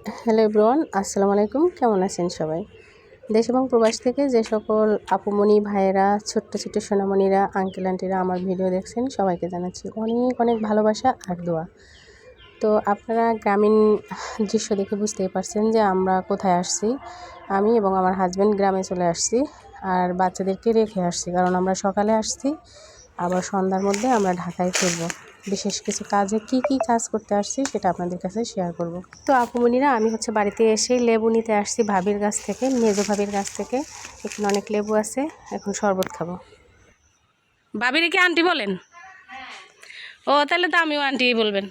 Hello everyone, আসসালামু আলাইকুম। কেমন আছেন সবাই? দেশ এবং প্রবাস থেকে যে সকল আপুমণি ভাইয়েরা, ছোট্ট ছোট্ট সোনামণিরা, আঙ্কেল আন্টিরা আমার ভিডিও দেখছেন, সবাইকে জানাচ্ছি অনেক অনেক ভালোবাসা আর দোয়া। তো আপনারা গ্রামীণ দৃশ্য দেখে বুঝতেই পারছেন যে আমরা কোথায় আসছি। আমি এবং আমার হাজব্যান্ড গ্রামে চলে আসছি আর বাচ্চাদেরকে রেখে আসছি, কারণ আমরা সকালে আসছি, আবার সন্ধ্যার মধ্যে আমরা ঢাকায় ফিরবো। বিশেষ কিছু কাজে কি কাজ করতে আসছি সেটা আপনাদের কাছে শেয়ার করব। তো আপুমণিরা, আমি বাড়িতে এসে লেবু নিতে আসছি ভাবির কাছ থেকে, মেজো ভাবির কাছ থেকে। এখানে অনেক লেবু আছে, এখন শরবত খাবো। ভাবিরে কি আন্টি বলেন? ও তাহলে তো আমিও আন্টি বলবেন।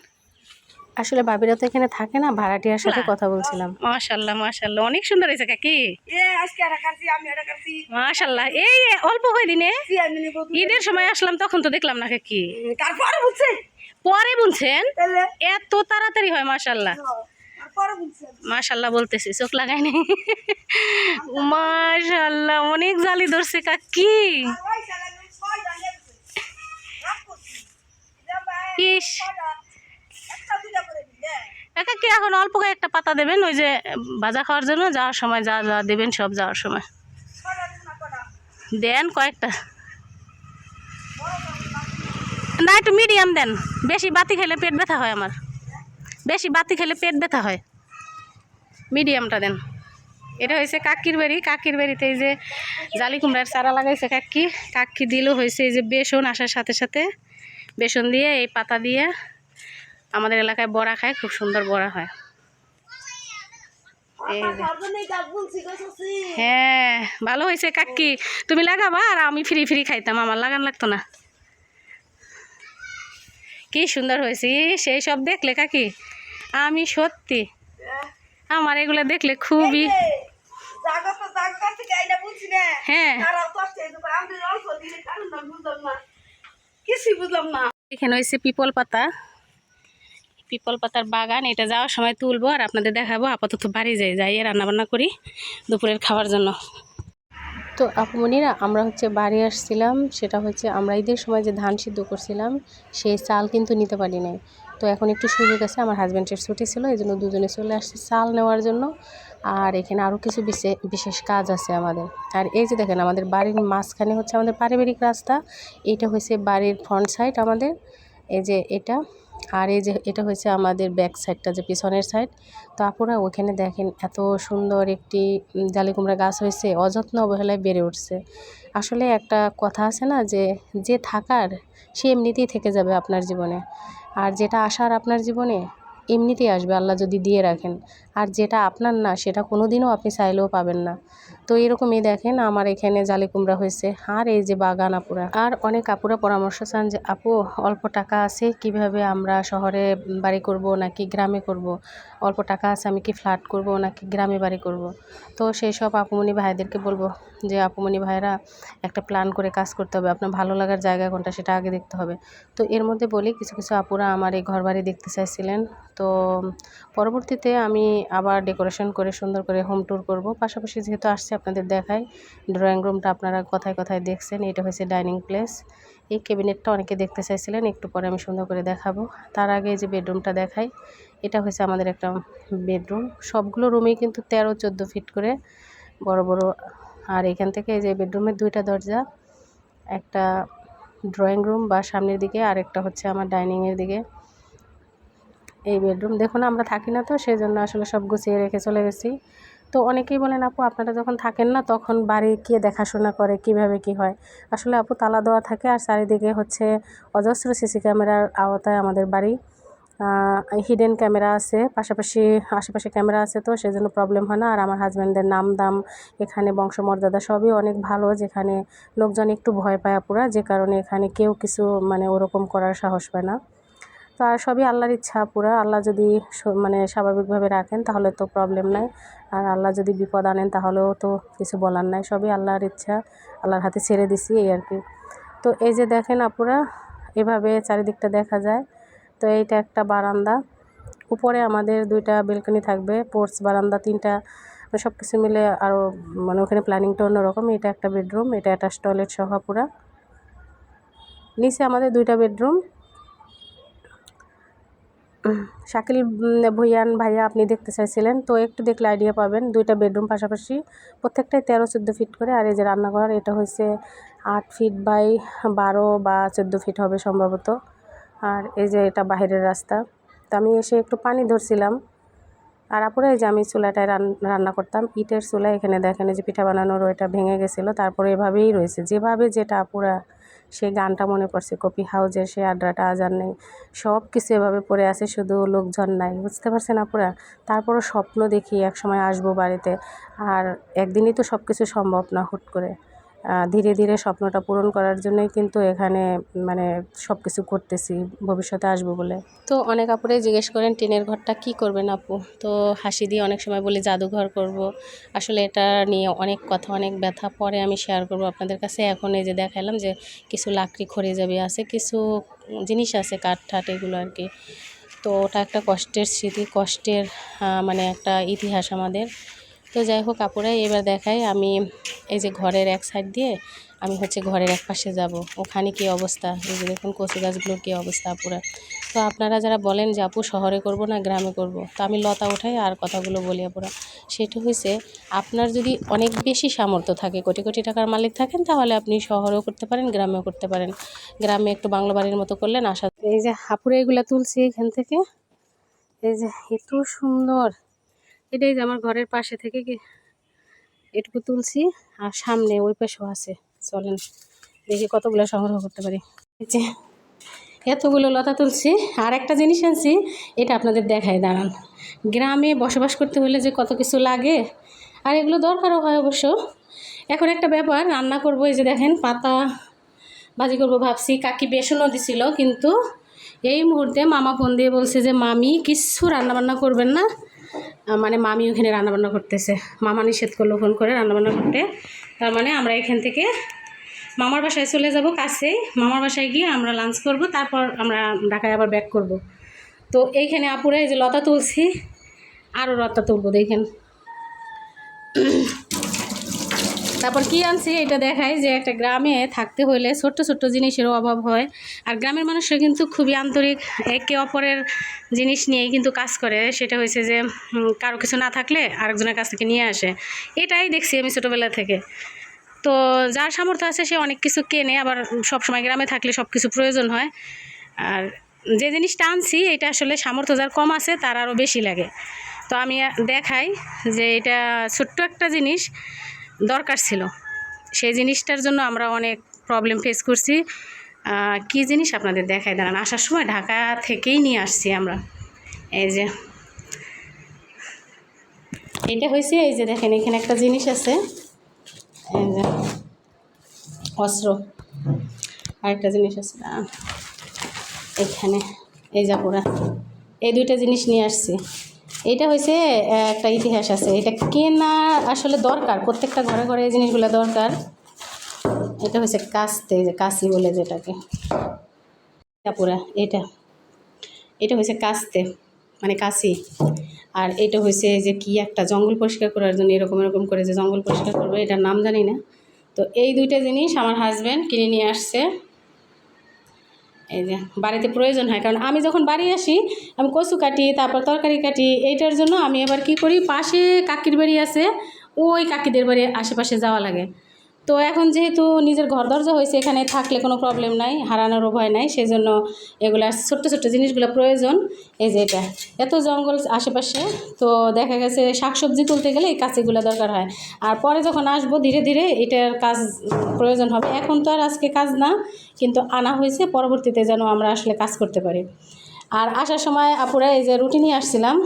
আসলে ভাবিরা তো এখানে থাকে না, ভাড়াটিয়ার সাথে কথা বলছিলাম। মাশাআল্লাহ মাশাআল্লাহ, অনেক সুন্দর হয়েছে কাকি। মাশাআল্লাহ, এই অল্প কয়দিনে ঈদের সময় আসলাম, তখন তো দেখলাম না কাকি। পরে বুনছেন? এত তাড়াতাড়ি হয়? মাশাআল্লাহ মাশাআল্লাহ বলতেছি, চোখ লাগাইনি। মাশাআল্লাহ, অনেক জালি ধরছে কাকি। ইস কাকি, এখন অল্প কয়েকটা পাতা দেবেন, ওই যে ভাজা খাওয়ার জন্য। যাওয়ার সময় যা যা দেবেন সব যাওয়ার সময় দেন কয়েকটা। না, একটু মিডিয়াম দেন। বেশি বাতি খেলে পেট ব্যথা হয় আমার, বেশি বাতি খেলে পেট ব্যথা হয়। মিডিয়ামটা দেন। এটা হয়েছে কাকির বাড়ি। কাকির বাড়িতে এই যে জালি কুমড়ার চারা লাগাইছে কাকি। কাকি দিল হয়েছে এই যে বেসন আসার সাথে সাথে, বেসন দিয়ে এই পাতা দিয়ে আমাদের এলাকায় বড়া খায়, খুব সুন্দর বড়া হয়। হ্যাঁ, ভালো হয়েছে কাকি, তুমি লাগাবা আর আমি ফ্রি ফ্রি খাইতাম, আমার লাগান লাগতো না। কি সুন্দর হয়েছে সেই সব দেখলে কাকি, আমি সত্যি আমার এগুলো দেখলে খুবই। হ্যাঁ, এখানে হয়েছে পিপল পাতা, পিপল পাতার বাগান। এটা যাওয়ার সময় তুলবো আর আপনাদের দেখাবো। আপাতত বাড়ি যাই রান্নাবান্না করি দুপুরের খাওয়ার জন্য। তো আপুমণিরা, আমরা বাড়ি আসছিলাম, সেটা আমরা ঈদের সময় যে ধান সিদ্ধ করছিলাম সেই চাল কিন্তু নিতে পারি নাই। তো এখন একটু সুযোগ আছে, আমার হাজব্যান্ডের ছুটি ছিল, এই জন্য দুজনে চলে আসছি চাল নেওয়ার জন্য। আর এখানে আরও কিছু বিশেষ কাজ আছে আমাদের। আর এই যে দেখেন, আমাদের বাড়ির মাঝখানে আমাদের পারিবারিক রাস্তা। এটা বাড়ির ফ্রন্ট সাইড আমাদের, এই যে এটা। আর এই যে এটা আমাদের ব্যাক সাইডটা, যে পিছনের সাইড। তো আপুরা, ওখানে দেখেন এত সুন্দর একটি জালি কুমড়া গাছ হয়েছে, অযত্ন অবহেলায় বেড়ে উঠছে। আসলে একটা কথা আছে না, যে থাকার সে এমনিতেই থেকে যাবে আপনার জীবনে, আর যেটা আসার আপনার জীবনে এমনিতেই আসবে, আল্লাহ যদি দিয়ে রাখেন। আর যেটা আপনার না, সেটা কোনো দিনও আপনি চাইলেও পাবেন না। তো এরকমই দেখেন, আমার এখানে জালি কুমড়া হয়েছে। আর এই যে বাগান আপুরা, আর অনেক আপুরা পরামর্শ চান যে আপু, অল্প টাকা আছে, কিভাবে আমরা শহরে বাড়ি করব নাকি গ্রামে করব, অল্প টাকা আছে, আমি কি ফ্ল্যাট করব নাকি গ্রামে বাড়ি করব। তো সেই সব আপুমণি ভাইদেরকে বলবো যে আপুমণি ভাইরা, একটা প্ল্যান করে কাজ করতে হবে। আপনার ভালো লাগার জায়গা কোনটা সেটা আগে দেখতে হবে। তো এর মধ্যে বলি, কিছু কিছু আপুরা আমার এই ঘর বাড়ি দেখতে চাইছিলেন। তো পরবর্তীতে আমি আবার ডেকোরেশন করে সুন্দর করে হোম ট্যুর করব। পাশাপাশি যেহেতু আসছে, আপনাদের দেখাই। ড্রয়িং রুমটা আপনারা কথায় কথায় দেখছেন, এটা হয়েছে ডাইনিং প্লেস। এই ক্যাবিনেটটা অনেকে দেখতে চাইছিলেন, একটু পরে আমি সুন্দর করে দেখাবো। তার আগে এই যে বেডরুমটা দেখাই। এটা হয়েছে আমাদের একটা বেডরুম। সবগুলো রুমেই কিন্তু 13-14 ফিট করে বড় বড়। আর এখান থেকে এই যে বেডরুমের 2টা দরজা, একটা ড্রয়িং রুম বা সামনের দিকে, আর একটা আমার ডাইনিংয়ের দিকে। এই বেডরুম দেখুন, আমরা থাকি না, তো সেই জন্য আসলে সব গুছিয়ে রেখে চলে গেছি। তো অনেকেই বলেন, আপু আপনারা যখন থাকেন না, তখন বাড়ি কে দেখাশোনা করে, কিভাবে কি হয়। আসলে আপু, তালা দেওয়া থাকে, আর চারিদিকে অজস্র সিসি ক্যামেরার আওতায় আমাদের বাড়ি। হিডেন ক্যামেরা আছে, পাশাপাশি আশেপাশে ক্যামেরা আছে, তো সেজন্য প্রবলেম হয় না। আর আমার হাজব্যান্ডের নাম দাম, এখানে বংশমর্যাদা সবই অনেক ভালো, যেখানে লোকজন একটু ভয় পায় আপুরা, যে কারণে এখানে কেউ কিছু ওরকম করার সাহস পায় না। তো আর সবই আল্লাহর ইচ্ছা পুরা। আল্লাহ যদি স্বাভাবিকভাবে রাখেন তাহলে তো প্রবলেম নাই, আর আল্লাহ যদি বিপদ আনেন তাহলেও তো কিছু বলার নাই। সবই আল্লাহর ইচ্ছা, আল্লাহর হাতে ছেড়ে দিছি, এই আর কি। তো এই যে দেখেন আপুরা, এভাবে চারিদিকটা দেখা যায়। তো এইটা একটা বারান্দা, উপরে আমাদের 2টা বেলকনি থাকবে, পোর্চ, বারান্দা 3টা, সব কিছু মিলে আরও ওখানে প্ল্যানিংটা অন্যরকম। এটা একটা বেডরুম, এটা অ্যাটাচ টয়লেট সহ পুরা। নিচে আমাদের 2টা বেডরুম। শাকিল ভুইয়ান ভাইয়া আপনি দেখতে চাইছিলেন, তো একটু দেখলে আইডিয়া পাবেন। 2টা বেডরুম পাশাপাশি, প্রত্যেকটাই 13-14 ফিট করে। আর এই যে রান্নাঘর, এটা হয়েছে 8 ফিট বাই 12 বা 14 ফিট হবে সম্ভবত। আর এই যে এটা বাহিরের রাস্তা। তো আমি এসে একটু পানি ধরছিলাম। আর আপুরা এই যে আমি চুলাটায় রান্না করতাম, ইটের চুলা। এখানে দেখেন এই যে পিঠা বানানোর ওইটা ভেঙে গেছিলো, তারপরে এভাবেই রয়েছে যেভাবে, যেটা আপুরা সেই গানটা মনে পড়ছে কফি হাউজের, সেই আড্ডাটা আজ আর নেই, সব কিছু এভাবে পড়ে আছে, শুধু লোকজন নাই, বুঝতে পারছেন আপুরা। তারপরও স্বপ্ন দেখি একসময় আসবো বাড়িতে। আর একদিনই তো সব কিছু সম্ভব না হুট করে। ধীরে ধীরে স্বপ্নটা পূরণ করার জন্যই কিন্তু এখানে মানে সব কিছু করতেছি, ভবিষ্যতে আসবো বলে। তো অনেক আপুরাই জিজ্ঞেস করেন টিনের ঘরটা কি করবেন আপু, তো হাসি দিয়ে অনেক সময় বলি জাদুঘর করব। আসলে এটা নিয়ে অনেক কথা, অনেক ব্যথা, পরে আমি শেয়ার করব আপনাদের কাছে। এখন এই যে দেখালাম যে কিছু লাকড়ি খড়ি যাবে আছে, কিছু জিনিস আছে কাঠ ঠাট এগুলো আর কি। তো ওটা একটা কষ্টের স্মৃতি, কষ্টের মানে একটা ইতিহাস আমাদের। তো যাই হোক আপুরা, এবার দেখাই আমি এই যে ঘরের এক সাইড দিয়ে আমি হচ্ছে ঘরের এক পাশে যাব, ওখানে কী অবস্থা, এই যে দেখুন কচু গাছগুলোর কী অবস্থা আপুরা। তো আপনারা যারা বলেন যে আপু শহরে করব না গ্রামে করব, তো আমি লতা উঠাই আর কথাগুলো বলি আপুরা। সেটা হয়েছে, আপনার যদি অনেক বেশি সামর্থ্য থাকে, কোটি কোটি টাকার মালিক থাকেন, তাহলে আপনি শহরেও করতে পারেন, গ্রামেও করতে পারেন। গ্রামে একটু বাংলো বাড়ির মতো করলেন আশা। এই যে আপুরা এগুলো তুলছি এখান থেকে, এই যে এত সুন্দর। এটাই যে আমার ঘরের পাশে থেকে এটুকু তুলছি, আর সামনে ওই পাশেও আছে। চলেন দেখি কতগুলো সংগ্রহ করতে পারি। এই যে এতগুলো লতা তুলছি, আর একটা জিনিস আনছি, এটা আপনাদের দেখায় দাঁড়ান। গ্রামে বসবাস করতে হলে যে কত কিছু লাগে, আর এগুলো দরকারও হয় অবশ্য। এখন একটা ব্যাপার, রান্না করবো, এই যে দেখেন পাতা ভাজি করবো ভাবছি, কাকি বেসনও দিছিল, কিন্তু এই মুহূর্তে মামা ফোন দিয়ে বলছে যে মামি কিচ্ছু রান্নাবান্না করবেন না, মানে মামি ওখানে রান্নাবান্না করতেছে। মামা নিষেধ করলো ফোন করে রান্নাবান্না করতে। তার মানে আমরা এখান থেকে মামার বাসায় চলে যাব, কাছেই। মামার বাসায় গিয়ে আমরা লাঞ্চ করব, তারপর আমরা ঢাকায় আবার ব্যাক করব। তো এইখানে আপুরা এই যে লতা তুলছি, আরও লতা তুলবো দেখেন। তারপর কি আনছি এটা দেখাই, যে একটা গ্রামে থাকতে হলে ছোট্ট ছোট্ট জিনিসেরও অভাব হয়। আর গ্রামের মানুষরা কিন্তু খুবই আন্তরিক, একে অপরের জিনিস নিয়েই কিন্তু কাজ করে। সেটা হয়েছে যে কারো কিছু না থাকলে আরেকজনের কাছ থেকে নিয়ে আসে, এটাই দেখছি আমি ছোটোবেলা থেকে। তো যার সামর্থ্য আছে সে অনেক কিছু কেনে, আবার সবসময় গ্রামে থাকলে সব কিছু প্রয়োজন হয়। আর যে জিনিসটা আনছি এটা আসলে সামর্থ্য যার কম আছে তার আরও বেশি লাগে। তো আমি দেখাই যে এটা ছোট্ট একটা জিনিস দরকার ছিল, সেই জিনিসটার জন্য আমরা অনেক প্রবলেম ফেস করছি। কী জিনিস আপনাদের দেখাই দাঁড়ান। আসার সময় ঢাকা থেকেই নিয়ে আসছি আমরা। এই যে এটা হয়েছে, এই যে দেখেন এখানে একটা জিনিস আছে, এই যে অস্ত্র। আরেকটা জিনিস আছে এখানে, এই যা পুরা, এই দুইটা জিনিস নিয়ে আসছি। এইটা হয়েছে একটা ইতিহাস আছে, এটা কেনা আসলে দরকার, প্রত্যেকটা ঘরে ঘরে এই জিনিসগুলো দরকার। এটা হয়েছে কাস্তে, যে কাশি বলে যেটাকে, পুরা এটা এটা হয়েছে কাস্তে মানে কাশি। আর এটা হয়েছে যে কি একটা জঙ্গল পরিষ্কার করার জন্য এরকম এরকম করে যে জঙ্গল পরিষ্কার করবে, এটার নাম জানি না। তো এই দুইটা জিনিস আমার হাজব্যান্ড কিনে নিয়ে আসছে। এই যে বাড়িতে প্রয়োজন হয়, কারণ আমি যখন বাড়ি আসি আমি কচু কাটি, তারপর তরকারি কাটি। এইটার জন্য আমি আবার কি করি, পাশে কাকির বাড়ি আছে, ওই কাকিদের বাড়ি আশেপাশে যাওয়া লাগে। তো এখন যেহেতু নিজের ঘর দরজা হয়েছে, এখানে থাকলে কোনো প্রবলেম নাই, হারানোরও ভয় নাই, সেই জন্য এগুলো ছোট্ট ছোট্ট জিনিসগুলো প্রয়োজন। এই যে এটা এত জঙ্গল আশেপাশে, তো দেখা গেছে শাকসবজি তুলতে গেলে এই কাঁচিগুলো দরকার হয়। আর পরে যখন আসবো ধীরে ধীরে এটার কাজ প্রয়োজন হবে, এখন তো আর আজকে কাজ না, কিন্তু আনা হয়েছে পরবর্তীতে যেন আমরা আসলে কাজ করতে পারি। আর আসার সময় আপুরা এই যে রুটি নিয়ে আসছিলাম,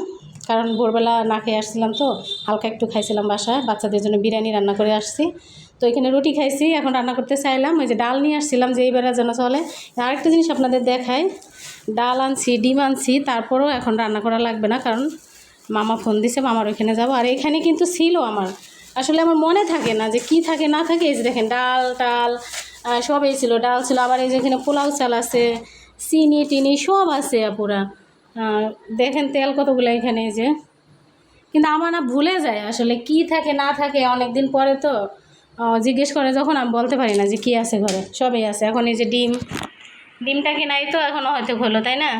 কারণ ভোরবেলা না খেয়ে আসছিলাম, তো হালকা একটু খাইছিলাম বাসায়, বাচ্চাদের জন্য বিরিয়ানি রান্না করে আসছি। তো এখানে রুটি খাইছি, এখন রান্না করতে চাইলাম। ওই যে ডাল নিয়ে আসছিলাম যে এইবার যেন চলে। আরেকটা জিনিস আপনাদের দেখাই, ডাল আনছি, ডিম আনছি, তারপরেও এখন রান্না করা লাগবে না, কারণ মামা ফোন দিছে, মামার ওইখানে যাব। আর এখানে কিন্তু ছিল আমার, আসলে আমার মনে থাকে না যে কি থাকে না থাকে। এই যে দেখেন ডাল টাল সবই ছিল, ডাল ছিল, আবার এই যে এখানে পোলাও চাল আছে, চিনি টিনি সব আছে আপুরা। দেখেন তেল কতগুলো এখানে, এই যে। কিন্তু আমার না ভুলে যায় আসলে কি থাকে না থাকে, অনেক দিন পরে তো জিজ্ঞেস করে যখন, আমি বলতে পারি না যে কি আছে ঘরে, সবই আছে। এখন এই যে ডিমটা কি নাই তো এখনও হয়তো হলো, তাই না?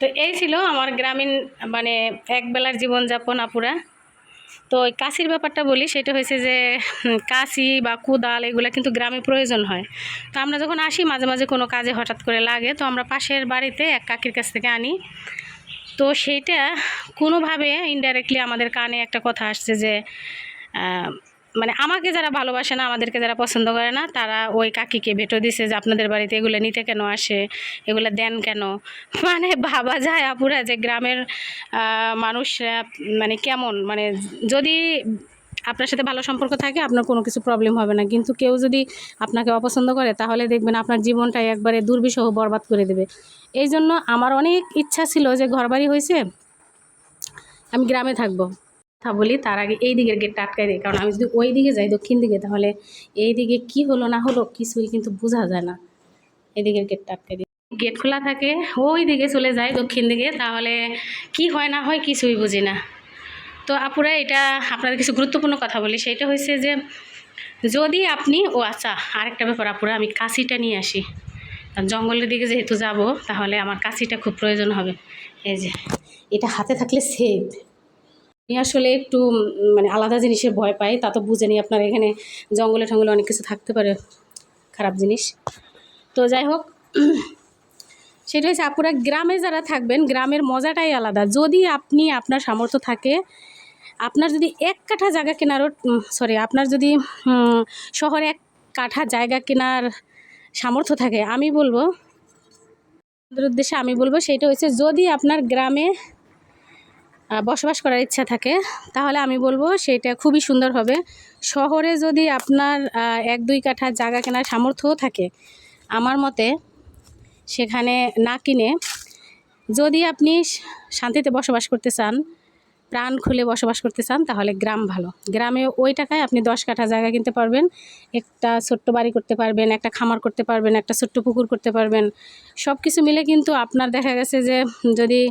তো এই ছিল আমার গ্রামীণ মানে একবেলার জীবনযাপন আপুরা। তো ওই কাশির ব্যাপারটা বলি, সেটা হয়েছে যে কাশি বা কোদাল এগুলো কিন্তু গ্রামে প্রয়োজন হয়। তো আমরা যখন আসি মাঝে মাঝে কোনো কাজে হঠাৎ করে লাগে, তো আমরা পাশের বাড়িতে এক কাকির কাছ থেকে আনি। তো সেইটা কোনোভাবে ইনডাইরেক্টলি আমাদের কানে একটা কথা আসছে যে মানে আমাকে যারা ভালোবাসে না, আমাদেরকে যারা পছন্দ করে না, তারা ওই কাকিকে ভেটো দিছে যে আপনাদের বাড়িতে এগুলো নিতে কেন আসে, এগুলো দেন কেন। মানে ভাবা যায় আপুরা যে গ্রামের মানুষরা মানে কেমন, মানে যদি আপনার সাথে ভালো সম্পর্ক থাকে আপনার কোনো কিছু প্রবলেম হবে না, কিন্তু কেউ যদি আপনাকে অপছন্দ করে তাহলে দেখবেন আপনার জীবনটাই একবারে দুর্বিষহ বরবাদ করে দেবে। এই জন্য আমার অনেক ইচ্ছা ছিল যে ঘরবাড়ি হয়েছে আমি গ্রামে থাকবো। কথা বলি তার আগে এই দিকের গেটটা আটকাই দিই, কারণ আমি যদি ওই দিকে যাই দক্ষিণ দিকে তাহলে এই দিকে কি হলো না হলো কিছুই কিন্তু বোঝা যায় না। এদিকের গেটটা আটকাই দিই, গেট খোলা থাকে ওই দিকে চলে যায় দক্ষিণ দিকে, তাহলে কি হয় না হয় কিছুই বুঝি না। তো আপুরা এটা আপনাদের কিছু গুরুত্বপূর্ণ কথা বলি, সেটা হয়েছে যে যদি আপনি আচ্ছা আরেকটা ব্যাপার আপুরা, আমি কাশিটা নিয়ে আসি, কারণ জঙ্গলের দিকে যেহেতু যাব তাহলে আমার কাশিটা খুব প্রয়োজন হবে। এই যে এটা হাতে থাকলে সেফ। আমি আসলে একটু মানে আলাদা জিনিসের ভয় পাই, তা তো বুঝেনি আপনার এখানে জঙ্গলে টঙ্গলে অনেক কিছু থাকতে পারে খারাপ জিনিস। তো যাই হোক, সেটা হচ্ছে আপুরা গ্রামে যারা থাকবেন গ্রামের মজাটাই আলাদা। যদি আপনি আপনার সামর্থ্য থাকে, আপনার যদি এক কাঠা জায়গা কেনারও আপনার যদি শহরে এক কাঠা জায়গা কেনার সামর্থ্য থাকে, আমি বলবো উদ্দেশ্যে আমি বলবো সেটা হচ্ছে যদি আপনার গ্রামে বসবাস করার ইচ্ছা থাকে তাহলে আমি বলবো সেটা খুবই সুন্দর হবে। শহরে যদি আপনার 1-2 কাঠা জায়গা কেনার সামর্থ্যও থাকে, আমার মতে সেখানে না কিনে যদি আপনি শান্তিতে বসবাস করতে চান, প্রাণ খুলে বসবাস করতে চান, তাহলে গ্রাম ভালো। গ্রামে ওই টাকায় আপনি 10 কাঠা জায়গা কিনতে পারবেন, একটা ছোট্ট বাড়ি করতে পারবেন, একটা খামার করতে পারবেন, একটা ছোট্ট পুকুর করতে পারবেন। সব কিছু মিলে কিন্তু আপনার দেখা গেছে যে যদি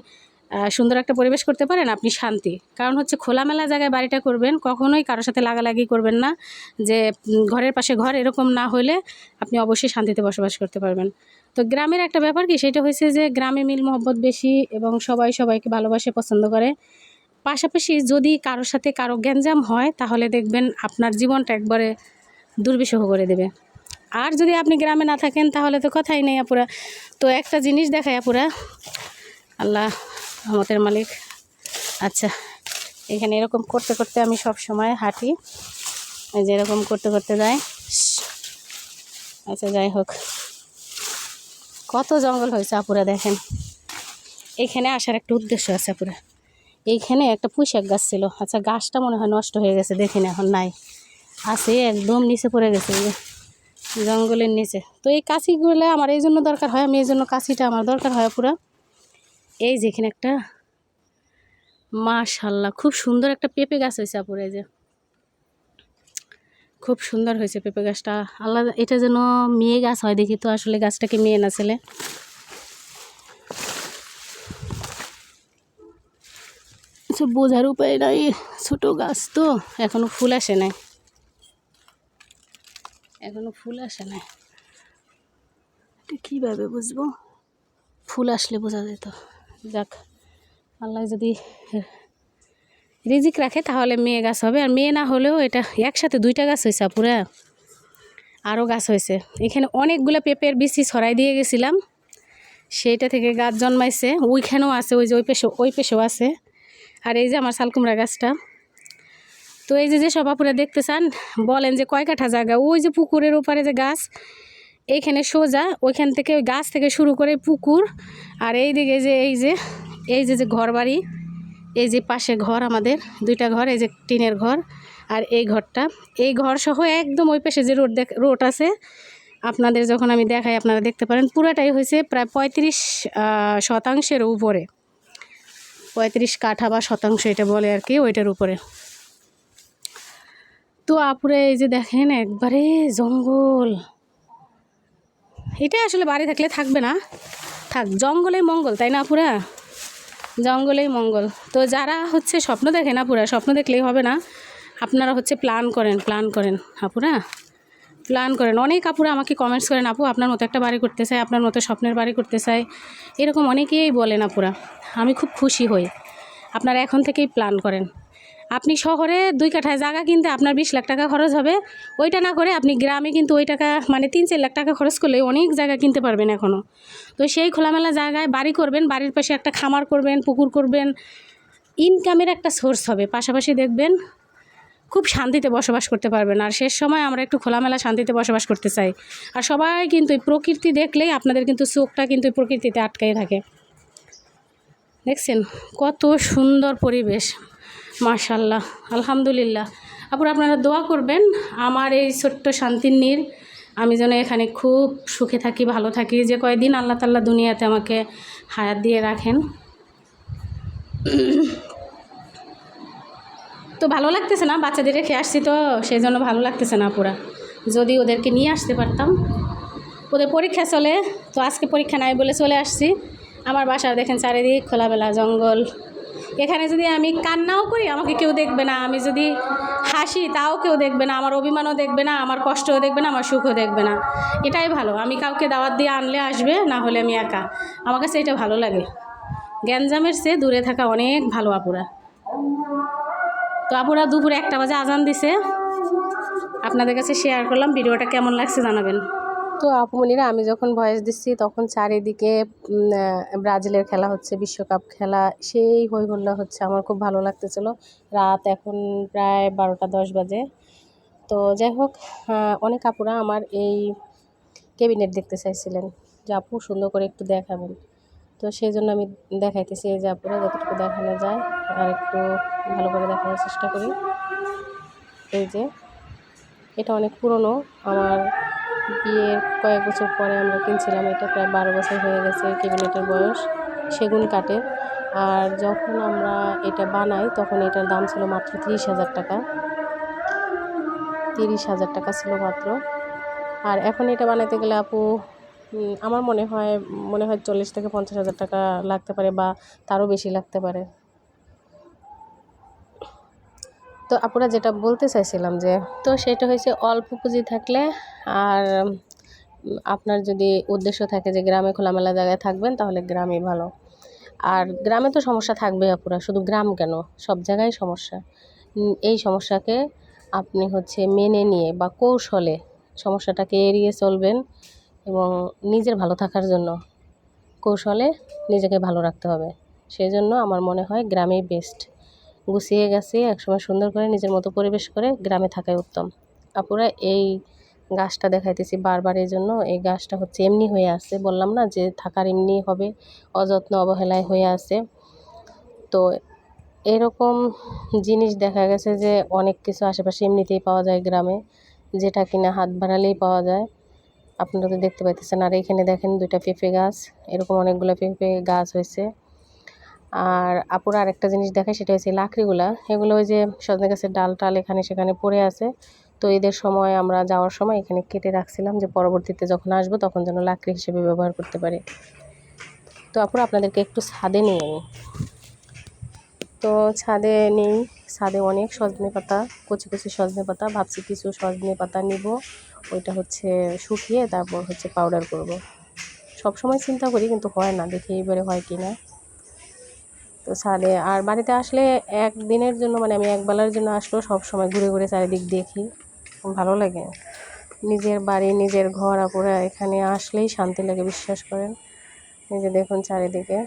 সুন্দর একটা পরিবেশ করতে পারেন আপনি শান্তি। কারণ হচ্ছে খোলামেলা জায়গায় বাড়িটা করবেন, কখনোই কারোর সাথে লাগালাগি করবেন না, যে ঘরের পাশে ঘর এরকম না হলে আপনি অবশ্যই শান্তিতে বসবাস করতে পারবেন। তো গ্রামের একটা ব্যাপার কি, সেটা হয়েছে যে গ্রামে মিল মহব্বত বেশি এবং সবাই সবাইকে ভালোবাসে পছন্দ করে। পাশাপাশি যদি কারোর সাথে কারো গ্যাঞ্জাম হয় তাহলে দেখবেন আপনার জীবনটা একবারে দুর্বিষহ করে দেবে। আর যদি আপনি গ্রামে না থাকেন তাহলে তো কথাই নেই আপুরা। তো একটা জিনিস দেখায় আপুরা, আল্লাহ রহমতের মালিক। আচ্ছা, এখানে এরকম করতে করতে আমি সব সময় হাঁটি, এই যে এরকম করতে করতে যাই। আচ্ছা যাই হোক, কত জঙ্গল হয়েছে আপুরা দেখেন। এখানে আসার একটা উদ্দেশ্য আছে আপুরা, এইখানে একটা পুঁইশাক গাছ ছিল। আচ্ছা গাছটা মনে হয় নষ্ট হয়ে গেছে, দেখি না এখন নাই, আছে একদম নিচে পড়ে গেছে জঙ্গলের নিচে। তো এই কাছিগুলো আমার এই জন্য দরকার হয়, আমি এই জন্য কাছিটা আমার দরকার হয় পুরো। এই যে এখানে একটা মাশাআল্লাহ খুব সুন্দর একটা পেঁপে গাছ হয়েছে আপুরা, এই যে খুব সুন্দর হয়েছে পেঁপে গাছটা। আল্লাহ, এটা যেন মেয়ে গাছ হয় দেখি তো, আসলে গাছটাকে মেয়ে না ছেলে। আচ্ছা বোঝার উপায় নাই, ছোটো গাছ তো এখনো ফুল আসে নাই, এখনো ফুল আসে নাই, কীভাবে বুঝবো? ফুল আসলে বোঝা যেত। যাক, আল্লাহ যদি রিজিক রাখে তাহলে মেয়ে গাছ হবে, আর মেয়ে না হলেও এটা একসাথে 2টা গাছ হয়েছে পুরা, আরও গাছ হয়েছে। এখানে অনেকগুলো পেঁপের বিচি ছড়াই দিয়ে গেছিলাম, সেইটা থেকে গাছ জন্মাইছে। ওইখানেও আছে, ওই যে ওই পেশেও আছে। আর এই যে আমার শালকুমড়া গাছটা। তো এই যে সব আপুরা দেখতে চান বলেন যে কয় কাঠা জায়গা, ওই যে পুকুরের ওপারে যে গাছ, এইখানে সোজা ওইখান থেকে ওই গাছ থেকে শুরু করে পুকুর, আর এই দিকে যে এই যে ঘর বাড়ি, এই যে পাশে ঘর আমাদের 2টা ঘর, এই যে টিনের ঘর, আর এই ঘরটা, এই ঘর সহ একদম ওই পাশে যে রোড আছে আপনাদের যখন আমি দেখাই আপনারা দেখতে পারেন, পুরাটাই হয়েছে প্রায় 35% উপরে, 35 কাঠা বা শতাংশ এটা বলে আর কি, ওইটার উপরে। তো আপুরে এই যে দেখেন একবারে জঙ্গল, এটা আসলে বাড়ি থাকলে থাকবে না, থাক, জঙ্গলেই মঙ্গল, তাই না আপুরা? জঙ্গলেই মঙ্গল। তো যারা হচ্ছে স্বপ্ন দেখেন আপুরা, স্বপ্ন দেখলেই হবে না, আপনারা হচ্ছে প্ল্যান করেন আপুরা, প্ল্যান করেন। অনেক আপুরা আমাকে কমেন্টস করেন, আপু আপনার মতো একটা বাড়ি করতে চাই, আপনার মতো স্বপ্নের বাড়ি করতে চাই, এরকম অনেকেই বলেন আপুরা। আমি খুব খুশি হই। আপনারা এখন থেকেই প্ল্যান করেন। আপনি শহরে 2 কাঠায় জায়গা কিনতে আপনার 20 লাখ টাকা খরচ হবে, ওইটা না করে আপনি গ্রামে কিন্তু ওই টাকা মানে 3-4 লাখ টাকা খরচ করলে অনেক জায়গা কিনতে পারবেন এখনও। তো সেই খোলামেলা জায়গায় বাড়ি করবেন, বাড়ির পাশে একটা খামার করবেন, পুকুর করবেন, ইনকামের একটা সোর্স হবে। পাশাপাশি দেখবেন খুব শান্তিতে বসবাস করতে পারবেন। আর শেষ সময় আমরা একটু খোলামেলা শান্তিতে বসবাস করতে চাই। আর সবাই কিন্তু এই প্রকৃতি দেখলেই আপনাদের কিন্তু চোখটা কিন্তু এই প্রকৃতিতে আটকাই থাকে। দেখছেন কত সুন্দর পরিবেশ, মাশাআল্লাহ, আলহামদুলিল্লাহ। আপনারা দোয়া করবেন আমার এই ছোট্ট শান্তির নীড়, আমি যেন এখানে খুব সুখে থাকি, ভালো থাকি, যে কয়দিন আল্লাহ তাআলা দুনিয়াতে আমাকে হায়াত দিয়ে রাখেন। তো ভালো লাগতেছে না, বাচ্চাদের রেখে আসছি তো সেই জন্য ভালো লাগতেছে না পুরা। যদি ওদেরকে নিয়ে আসতে পারতাম। ওদের পরীক্ষা চলে, তো আজকে পরীক্ষা নাই বলে চলে আসছি। আমার বাসার দেখেন চারিদিক খোলামেলা জঙ্গল। এখানে যদি আমি কান্নাও করি আমাকে কেউ দেখবে না, আমি যদি হাসি তাও কেউ দেখবে না, আমার অভিমানও দেখবে না, আমার কষ্টও দেখবে না, আমার সুখও দেখবে না। এটাই ভালো। আমি কাউকে দাওয়াত দিয়ে আনলে আসবে, না হলে আমি একা। আমার কাছে এটা ভালো লাগে। গ্যাঞ্জামের চেয়ে দূরে থাকা অনেক ভালো আপুরা। তো আপুরা দুপুরে 1টা বাজে আজান দিছে, আপনাদের কাছে শেয়ার করলাম। ভিডিওটা কেমন লাগছে জানাবেন। তো আপুমনিরা আমি যখন ভয়েস দিচ্ছি তখন চারিদিকে ব্রাজিলের খেলা হচ্ছে, বিশ্বকাপ খেলা, সেই হই হল্লা হচ্ছে। আমার খুব ভালো লাগতেছিল। রাত এখন প্রায় 12টা 10 বাজে। তো যাই হোক, অনেক আপুরা আমার এই ক্যাবিনেট দেখতে চাইছিলেন যে আপু সুন্দর করে একটু দেখাবেন। তো সেই জন্য আমি দেখাইতেছি, এই যে আপুরা যতটুকু দেখানো যায় আর একটু ভালো করে দেখানোর চেষ্টা করি। এই যে এটা অনেক পুরনো, আমার বিয়ের কয়েক বছর পরে আমরা কিনছিলাম। এটা প্রায় 12 বছর হয়ে গেছে ক্যাবিনেটের বয়স, সেগুন কাঠের। আর যখন আমরা এটা বানাই তখন এটার দাম ছিল মাত্র 30,000 টাকা। 30,000 টাকা ছিল মাত্র। আর এখন এটা বানাইতে গেলে আপু আমার মনে হয় 40 থেকে 50,000 টাকা লাগতে পারে, বা তারও বেশি লাগতে পারে। তো আপুরা যেটা বলতে চাইছিলাম যে, তো সেটা হয়েছে অল্প পুঁজি থাকলে আর আপনার যদি উদ্দেশ্য থাকে যে গ্রামে খোলামেলা জায়গায় থাকবেন, তাহলে গ্রামই ভালো। আর গ্রামে তো সমস্যা থাকবে আপুরা, শুধু গ্রাম কেন, সব জায়গায় সমস্যা। এই সমস্যাকে আপনি মেনে নিয়ে বা কৌশলে সমস্যাটাকে এড়িয়ে চলবেন, এবং নিজের ভালো থাকার জন্য কৌশলে নিজেকে ভালো রাখতে হবে। সেই জন্য আমার মনে হয় গ্রামেই বেস্ট। গুছিয়ে গেছে একসময় সুন্দর করে নিজের মতো পরিবেশ করে গ্রামে থাকাই উত্তম। আপুরা এই গাছটা দেখাইতেছি বারবার, এই জন্য এই গাছটা এমনি হয়ে আছে, বললাম না যে থাকার এমনি হবে, অযত্ন অবহেলায় হয়ে আছে। তো এরকম জিনিস দেখা গেছে যে অনেক কিছু আশেপাশে এমনিতেই পাওয়া যায় গ্রামে, যেটা কিনা হাত বাড়ালেই পাওয়া যায়। আপনারা তো দেখতে পাইতেছেন। আর এখানে দেখেন 2টা পেঁপে গাছ, এরকম অনেকগুলো পেঁপে গাছ হয়েছে। আর আপুরা আরেকটা জিনিস দেখায়, সেটা হচ্ছে লাকড়িগুলা। এগুলো ওই যে সজনে গাছের ডাল টাল এখানে সেখানে পড়ে আছে। তো ঈদের সময় আমরা যাওয়ার সময় এখানে কেটে রাখছিলাম, যে পরবর্তীতে যখন আসবো তখন যেন লাকড়ি হিসেবে ব্যবহার করতে পারি। তো আপুরা আপনাদেরকে একটু ছাদে নিয়ে নিই। তো ছাদে নেই, ছাদে অনেক সজনে পাতা, কচি কচি সজনে পাতা। ভাবছি কিছু সজনে পাতা নিব, ওইটা শুকিয়ে তারপর পাউডার করব। সবসময় চিন্তা করি কিন্তু হয় না, দেখি এবারে হয় কি না। তো ছাদে আর বাড়িতে আসলে একদিনের জন্য, মানে আমি একবেলার জন্য আসলেও সবসময় ঘুরে ঘুরে চারিদিক দেখি, ভালো লাগে। নিজের বাড়ি নিজের ঘর আপুরা এখানে আসলেই শান্তি লাগে, বিশ্বাস করেন। এই যে দেখুন চারিদিকে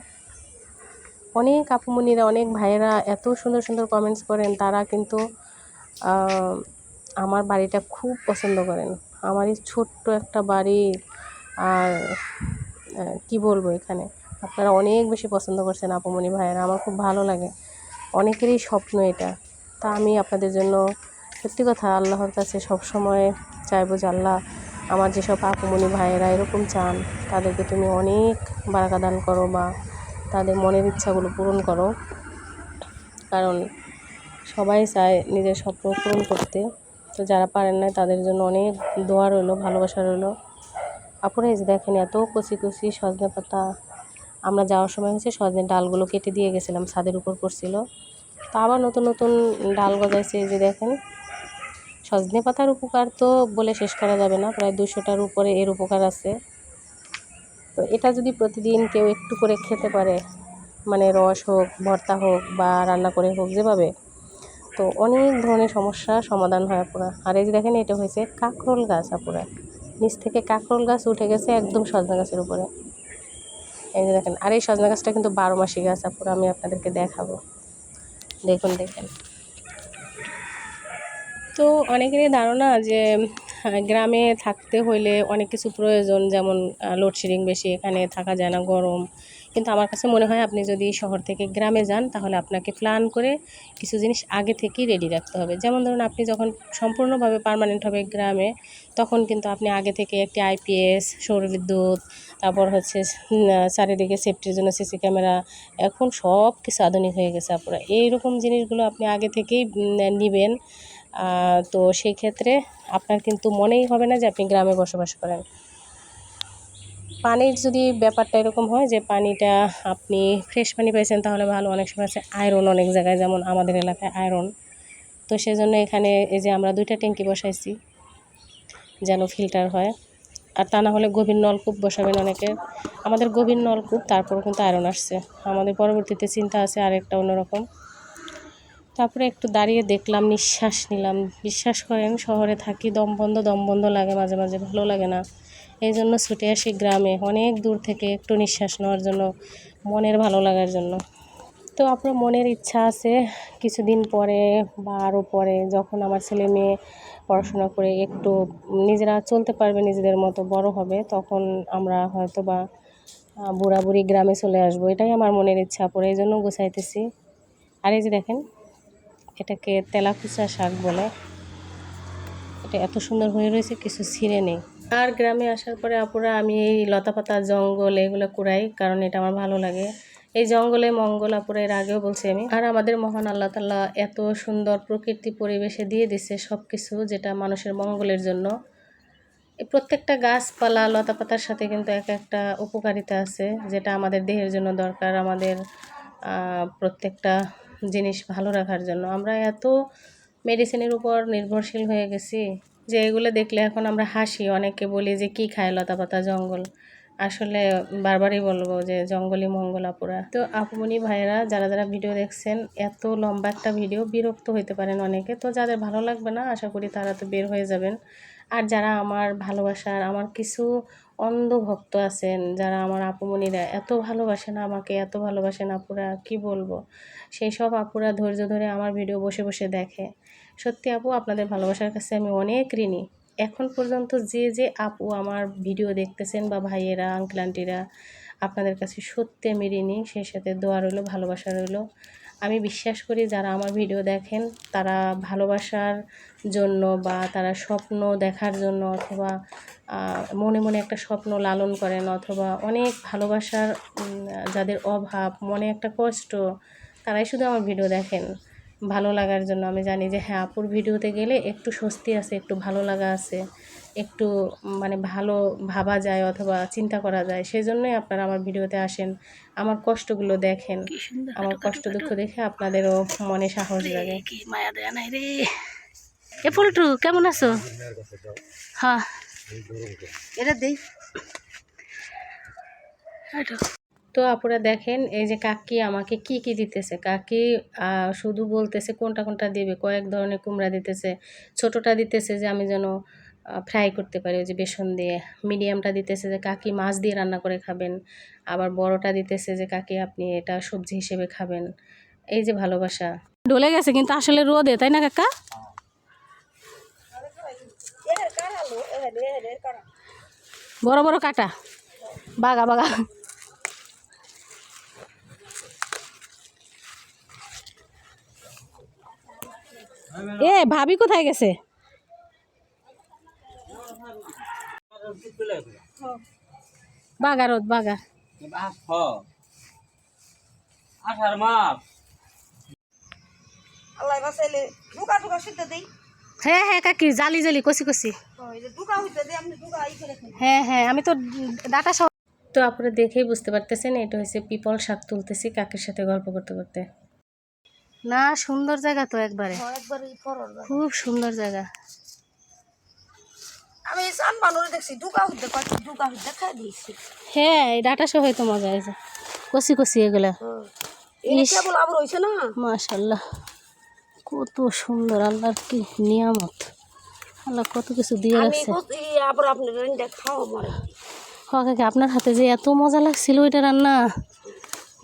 অনেক আপুমনিরা, অনেক ভাইয়েরা এত সুন্দর সুন্দর কমেন্টস করেন, তারা কিন্তু আমার বাড়িটা খুব পছন্দ করেন। আমার এই ছোট্ট একটা বাড়ি, আর কি বলবো, এখানে আপনারা অনেক বেশি পছন্দ করছেন আপুমনি ভাইয়েরা, আমার খুব ভালো লাগে। অনেকেরই স্বপ্ন এটা। তা আমি আপনাদের জন্য সত্যি কথা আল্লাহর কাছে সবসময় চাইবো যে আল্লাহ আমার যেসব আপুমনি ভাইয়েরা এরকম চান, তাদেরকে তুমি অনেক বারাকা দান করো, বা তাদের মনের ইচ্ছাগুলো পূরণ করো। কারণ সবাই চায় নিজের স্বপ্ন পূরণ করতে। তো যারা পারেন না তাদের জন্য অনেক দোয়া রইলো, ভালোবাসা রইলো। আপুরা এই যে দেখেন এত কচি কচি সজনে পাতা। আমরা যাওয়ার সময় সজনের ডালগুলো কেটে দিয়ে গেছিলাম, ছাদের উপর পড়ছিল। তা আবার নতুন নতুন ডাল গজাইছে, এই যে দেখেন সজনে পাতার উপকার তো বলে শেষ করা যাবে না, প্রায় 200টার উপরে এর উপকার আছে। তো এটা যদি প্রতিদিন কেউ একটু করে খেতে পারে, মানে রস হোক, ভর্তা হোক বা রান্না করে হোক, যেভাবে, তো অনেক ধরনের সমস্যার সমাধান হয় আপুরা। আর এই যে দেখেন, এটা হয়েছে কাঁকরোল গাছ আপুরা, নিচ থেকে কাঁকরোল গাছ উঠে গেছে একদম সজনা গাছের উপরে। এই যে দেখেন, আর এই সজনা গাছটা কিন্তু 12 মাসি গাছ আপুরা, আমি আপনাদেরকে দেখাবো, দেখুন দেখেন। তো অনেকেরই ধারণা যে গ্রামে থাকতে হইলে অনেক কিছু প্রয়োজন, যেমন লোডশেডিং বেশি, এখানে থাকা যায় না, গরম। কিন্তু আমার কাছে মনে হয় আপনি যদি শহর থেকে গ্রামে যান, তাহলে আপনাকে প্ল্যান করে কিছু জিনিস আগে থেকেই রেডি রাখতে হবে। যেমন ধরুন, আপনি যখন সম্পূর্ণভাবে পার্মানেন্ট হবে গ্রামে, তখন কিন্তু আপনি আগে থেকে একটি আইপিএস, সৌরবিদ্যুৎ, তারপর হচ্ছে চারিদিকে সেফটির জন্য সিসি ক্যামেরা, এখন সব কিছু আধুনিক হয়ে গেছে আপনারা। এইরকম জিনিসগুলো আপনি আগে থেকেই নেবেন। তো সেই ক্ষেত্রে আপনার কিন্তু মনেই হবে না যে আপনি গ্রামে বসবাস করেন। পানির যদি ব্যাপারটা এরকম হয় যে পানিটা আপনি ফ্রেশ পানি পাইছেন, তাহলে ভালো। অনেক সময় আছে আয়রন অনেক জায়গায়, যেমন আমাদের এলাকায় আয়রন। তো সেজন্য এখানে এই যে আমরা 2টা ট্যাঙ্কি বসাইছি যেন ফিল্টার হয়। আর তা না হলে গভীর নলকূপ বসাবেন অনেকে। আমাদের গভীর নলকূপ, তারপর কিন্তু আয়রন আসছে। আমাদের পরবর্তীতে চিন্তা আছে আরেকটা অন্যরকম। তারপরে একটু দাঁড়িয়ে দেখলাম, নিঃশ্বাস নিলাম। বিশ্বাস করেন, শহরে থাকি, দম বন্ধ লাগে, মাঝে মাঝে ভালো লাগে না। এই জন্য ছুটে আসি গ্রামে, অনেক দূর থেকে, একটু নিঃশ্বাস নেওয়ার জন্য, মনের ভালো লাগার জন্য। তো আপনার মনের ইচ্ছা আছে কিছুদিন পরে বা আরও পরে, যখন আমার ছেলে মেয়ে পড়াশোনা করে একটু নিজেরা চলতে পারবে, নিজেদের মতো বড় হবে, তখন আমরা হয়তো বা বুড়াবুড়ি গ্রামে চলে আসবো। এটাই আমার মনের ইচ্ছা, পরে এই জন্য গুছাইতেছি। আর এই যে দেখেন, এটাকে তেলাকুচা শাক বলে। এটা এত সুন্দর হয়ে রয়েছে, কিছু ছিঁড়ে নেই। আর গ্রামে আসার পরে আপুরা আমি এই লতাপাতা, জঙ্গল, এগুলো কুড়াই, কারণ এটা আমার ভালো লাগে। এই জঙ্গলে মঙ্গল আপুরা, এর আগেও বলছি আমি। আর আমাদের মহান আল্লাহ তাআলা এত সুন্দর প্রকৃতি পরিবেশে দিয়ে দিচ্ছে সব কিছু, যেটা মানুষের মঙ্গলের জন্য। এই প্রত্যেকটা গাছপালা, লতাপাতার সাথে কিন্তু এক একটা উপকারিতা আছে, যেটা আমাদের দেহের জন্য দরকার, আমাদের প্রত্যেকটা জিনিস ভালো রাখার জন্য। আমরা এত মেডিসিনের উপর নির্ভরশীল হয়ে গেছি যে এগুলো দেখলে এখন আমরা হাসি। অনেকে বলি যে কি খায় লতাপাতা, জঙ্গল। আসলে বারবারই বলবো যে জঙ্গলই মঙ্গল আপুরা। তো আপুমনি ভাইয়েরা, যারা যারা ভিডিও দেখছেন, এত লম্বা একটা ভিডিও বিরক্ত হইতে পারেন অনেকে, তো যাদের ভালো লাগবে না, আশা করি তারা তো বের হয়ে যাবেন। আর যারা আমার ভালোবাসার, আমার কিছু অন্ধ ভক্ত আছেন, যারা আমার আপুমনিরা এত ভালোবাসেন আমাকে, এত ভালোবাসেন আপুরা, কি বলবো। সেই সব আপুরা ধৈর্য ধরে আমার ভিডিও বসে বসে দেখে। সত্যি আপু, আপনাদের ভালোবাসার কাছে আমি অনেক ঋণী। এখন পর্যন্ত যে যে আপু আমার ভিডিও দেখতেছেন, বা ভাইয়েরা, আঙ্কেল আন্টিরা, আপনাদের কাছে সত্যি আমি ঋণী। সেই সাথে দোয়া রইল, ভালোবাসা রইল। আমি বিশ্বাস করি যারা আমার ভিডিও দেখেন, তারা ভালোবাসার জন্য, বা তারা স্বপ্ন দেখার জন্য, অথবা মনে মনে একটা স্বপ্ন লালন করেন, অথবা অনেক ভালোবাসার, যাদের অভাব, মনে একটা কষ্ট, তারাই শুধু আমার ভিডিও দেখেন ভালো লাগার জন্য। আমি জানি যে হ্যাঁ, আপুর ভিডিওতে গেলে একটু স্বস্তি আছে, একটু ভালো লাগা আছে, একটু মানে ভালো ভাবা যায়, অথবা চিন্তা করা যায়। সেই জন্যই আপনারা আমার ভিডিওতে আসেন, আমার কষ্টগুলো দেখেন, আমার কষ্ট দুঃখ দেখে আপনাদেরও মনে সাহস জাগে। কি মায়া দেয়া নাই রে। এ পল্টু, কেমন আছো? হ্যাঁ, এটা দেই। তো আপুরা দেখেন, এই যে কাকি আমাকে কি কি দিতেছে। কাকি শুধু বলতেছে কোনটা কোনটা দেবে, কয়েক ধরনের কুমড়া দিতেছে। ছোটটা দিতেছে যে আমি যেন ফ্রাই করতে পারি, ওই যে বেসন দিয়ে। মিডিয়ামটা দিতেছে যে কাকি মাছ দিয়ে রান্না করে খাবেন। আবার বড়টা দিতেছে যে কাকি আপনি এটা সবজি হিসেবে খাবেন। এই যে ভালোবাসা। ডলে গেছে কিন্তু আসলে রোদে, তাই না কাকা? বড় বড় কাটা, বাগা বাগা। এ ভাবি কোথায় গেছে? বাগা রোদ, বাগা। হ্যাঁ হ্যাঁ কাকি, জালি জালি, কষি কষি। হ্যাঁ হ্যাঁ, আমি তো ডাটা সহ। তো আপনারা দেখেই বুঝতে পারতেছেন, এটা হচ্ছে পিপল শাক তুলতেছি কাকের সাথে গল্প করতে করতে। না সুন্দর জায়গা তো একবারে, একবার এই ফরর জায়গা। খুব সুন্দর জায়গা। আমি সান বানরে দেখছি দুকা হুদ্দে খাই দিয়েছি। হ্যাঁ এই ডাটা সহ হয়তো মজা হয়েছে, কষি কষি এগুলা। এই ইস। কেবল আবার হইছে না। মাশাল্লাহ কত সুন্দর, আল্লাহর কি নিয়ামত, আল্লাহ কত কিছু দিয়ে আমি রাখছে। আবার আপনার রান্না খাওয়া মারে। কাকে আপনার হাতে যে এত মজা লাগছিল ওইটা রান্না,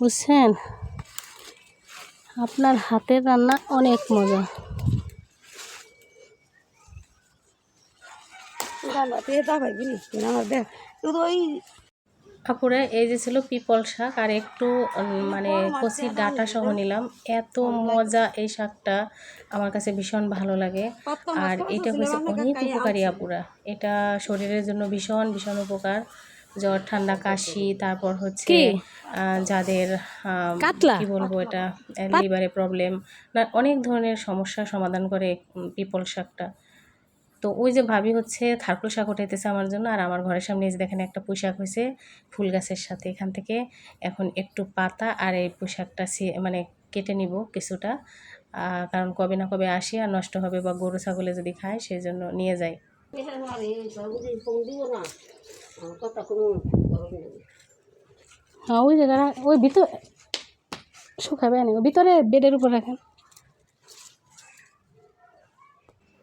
বুঝছেন, আপনার হাতের রান্না অনেক মজা। আমার দেখ শুধু ওই আপুরে এই যে ছিল পিপল শাক আর একটু মানে কচি ডাঁটা সহ নিলাম। এত মজা এই শাকটা, আমার কাছে ভীষণ ভালো লাগে। আর এটা হচ্ছে অনেক উপকারী আপুরা, এটা শরীরের জন্য ভীষণ ভীষণ উপকার। জ্বর ঠান্ডা কাশি, তারপর হচ্ছে যাদের কি বলবো এটা লিভারে প্রবলেম না, অনেক ধরনের সমস্যার সমাধান করে পিপল শাকটা। তো ওই যে ভাবি হচ্ছে থারকুল শাক উঠাইতেছে আমার জন্য, আর আমার ঘরের সামনে যে দেখেন একটা পুঁই শাক হয়েছে ফুল গাছের সাথে, এখান থেকে এখন একটু পাতা আর এই পুঁই শাকটা মানে কেটে নিব কিছুটা, কারণ কবে না কবে আসি আর নষ্ট হবে বা গরু ছাগলে যদি খায় সেই জন্য নিয়ে যাই। হ্যাঁ ওই জায়গাটা ওই ভিতর শুকাবে না, ভিতরে বেডের উপর রাখেন।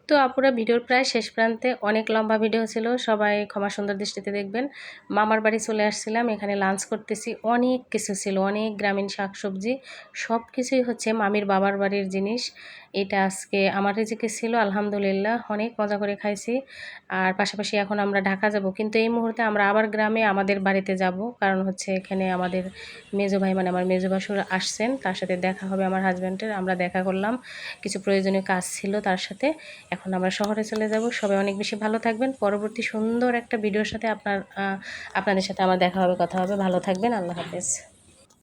তো আপুরা ভিডিওর প্রায় শেষ প্রান্তে, অনেক লম্বা ভিডিও ছিল, সবাই ক্ষমা সুন্দর দৃষ্টিতে দেখবেন। মামার বাড়ি চলে আসছিলাম, এখানে লাঞ্চ করতেছি, অনেক কিছু ছিল, অনেক গ্রামীণ শাকসবজি, সব কিছুই হচ্ছে মামির বাবার বাড়ির জিনিস। এটা আজকে আমার রিজিকে ছিল, আলহামদুলিল্লাহ অনেক মজা করে খাইছি। আর পাশাপাশি এখন আমরা ঢাকা যাব, কিন্তু এই মুহূর্তে আমরা আবার গ্রামে আমাদের বাড়িতে যাব, কারণ হচ্ছে এখানে আমাদের মেজো ভাই মানে আমার মেজো বাসুর আসছেন, তার সাথে দেখা হবে আমার হাজব্যান্ডের। আমরা দেখা করলাম, কিছু প্রয়োজনীয় কাজ ছিল তার সাথে। এখন আমরা শহরে চলে যাব। সবাই অনেক বেশি ভালো থাকবেন। পরবর্তী সুন্দর একটা ভিডিওর সাথে আপনাদের সাথে আমার দেখা হবে, কথা হবে। ভালো থাকবেন, আল্লাহ হাফেজ।